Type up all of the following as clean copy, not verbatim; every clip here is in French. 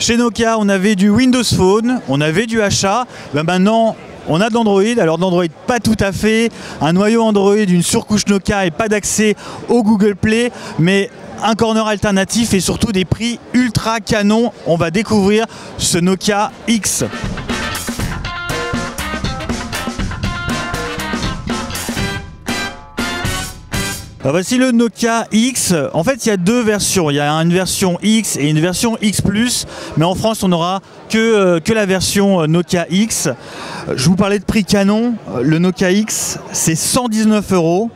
Chez Nokia, on avait du Windows Phone, on avait du HA. Ben maintenant, on a de l'Android. Alors d'Android, pas tout à fait. Un noyau Android, une surcouche Nokia et pas d'accès au Google Play. Mais un corner alternatif et surtout des prix ultra canon. On va découvrir ce Nokia X. Alors voici le Nokia X. En fait, il y a deux versions. Il y a une version X et une version X+. Mais en France, on n'aura que la version Nokia X. Je vous parlais de prix canon. Le Nokia X, c'est 119 €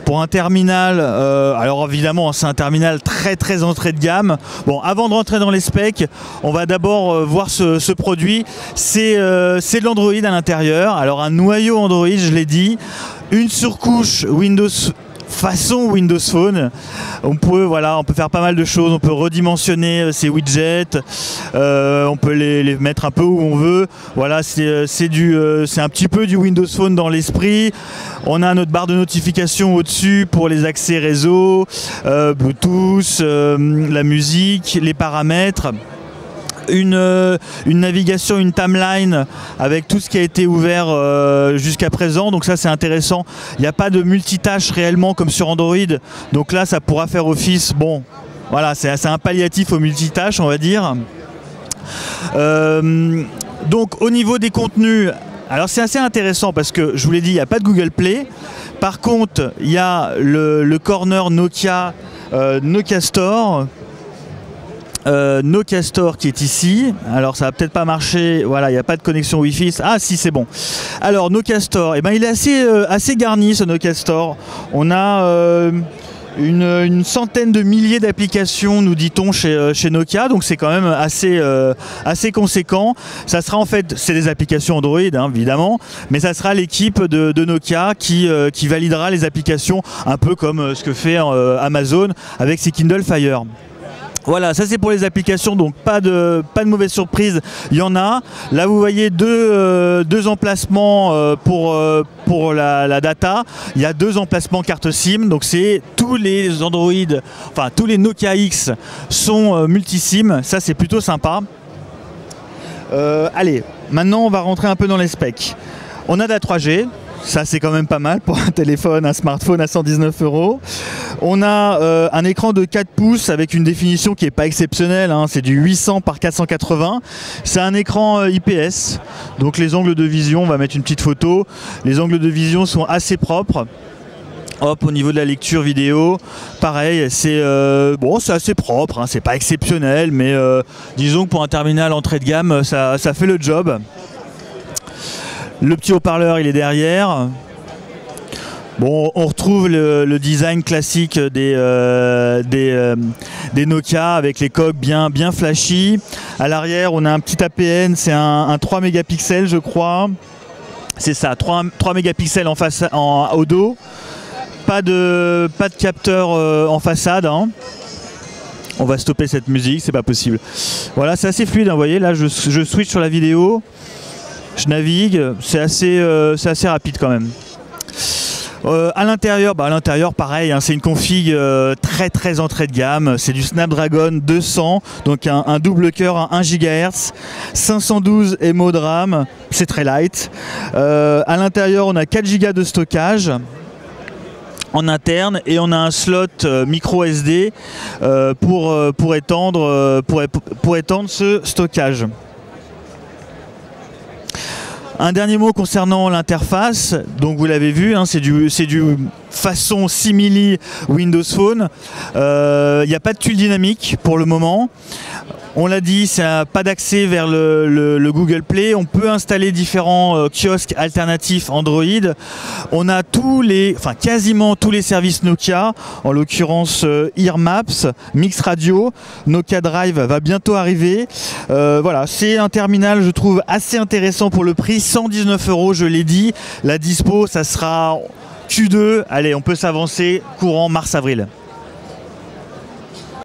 pour un terminal. Alors évidemment, c'est un terminal très entrée de gamme. Bon, avant de rentrer dans les specs, on va d'abord voir ce produit. C'est de l'Android à l'intérieur. Alors un noyau Android, je l'ai dit. Une surcouche Windows façon Windows Phone. On peut faire pas mal de choses. On peut redimensionner ces widgets. On peut les mettre un peu où on veut. Voilà, c'est un petit peu du Windows Phone dans l'esprit. On a notre barre de notification au-dessus pour les accès réseau, Bluetooth, la musique, les paramètres. Une navigation, une timeline avec tout ce qui a été ouvert jusqu'à présent, donc ça c'est intéressant. Il n'y a pas de multitâche réellement comme sur Android, donc là ça pourra faire office. Bon, voilà, c'est un palliatif aux multitâches, on va dire. Donc au niveau des contenus, alors c'est assez intéressant parce que je vous l'ai dit, il n'y a pas de Google Play. Par contre, il y a le corner Nokia, Nokia Store. Nokia Store qui est ici. Alors ça va peut-être pas marcher. Voilà, il n'y a pas de connexion Wi-Fi. Ah si, c'est bon. Alors Nokia Store, eh ben, il est assez garni ce Nokia Store. On a une centaine de milliers d'applications, nous dit-on, chez Nokia, donc c'est quand même assez conséquent. Ça sera en fait, c'est des applications Android hein, évidemment, mais ça sera l'équipe de Nokia qui validera les applications, un peu comme ce que fait Amazon avec ses Kindle Fire. Voilà, ça c'est pour les applications, donc pas de mauvaise surprise, il y en a. Là vous voyez deux emplacements pour la data. Il y a deux emplacements carte SIM, donc c'est tous les Android, enfin tous les Nokia X sont multi-SIM, ça c'est plutôt sympa. Allez, maintenant on va rentrer un peu dans les specs. On a de la 3G. Ça c'est quand même pas mal pour un téléphone, un smartphone à 119 €. On a un écran de 4 pouces avec une définition qui n'est pas exceptionnelle, hein, c'est du 800 par 480. C'est un écran IPS, donc les angles de vision, on va mettre une petite photo. Les angles de vision sont assez propres. Hop, au niveau de la lecture vidéo, pareil, c'est assez propre, hein, c'est pas exceptionnel, mais disons que pour un terminal entrée de gamme, ça fait le job. Le petit haut-parleur il est derrière. Bon, on retrouve le design classique des Nokia avec les coques bien flashy. À l'arrière on a un petit APN, c'est un 3 mégapixels je crois. C'est ça, 3 mégapixels au dos. Pas de capteur en façade. Hein. On va stopper cette musique, c'est pas possible. Voilà, c'est assez fluide, hein, vous voyez, là je switch sur la vidéo. Je navigue, c'est assez rapide quand même. À l'intérieur, pareil, hein, c'est une config très entrée de gamme. C'est du Snapdragon 200, donc un double cœur à 1 GHz, 512 MO de RAM, c'est très light. À l'intérieur, on a 4 Go de stockage en interne et on a un slot micro SD pour étendre ce stockage. Un dernier mot concernant l'interface, donc vous l'avez vu, hein, c'est du façon simili Windows Phone. Il n'y a pas de tuile dynamique pour le moment. On l'a dit, ça n'a pas d'accès vers le Google Play. On peut installer différents kiosques alternatifs Android. On a quasiment tous les services Nokia, en l'occurrence Ear Maps, Mix Radio, Nokia Drive va bientôt arriver. Voilà, c'est un terminal, je trouve, assez intéressant pour le prix. 119 €, je l'ai dit. La dispo, ça sera Q2. Allez, on peut s'avancer courant mars-avril.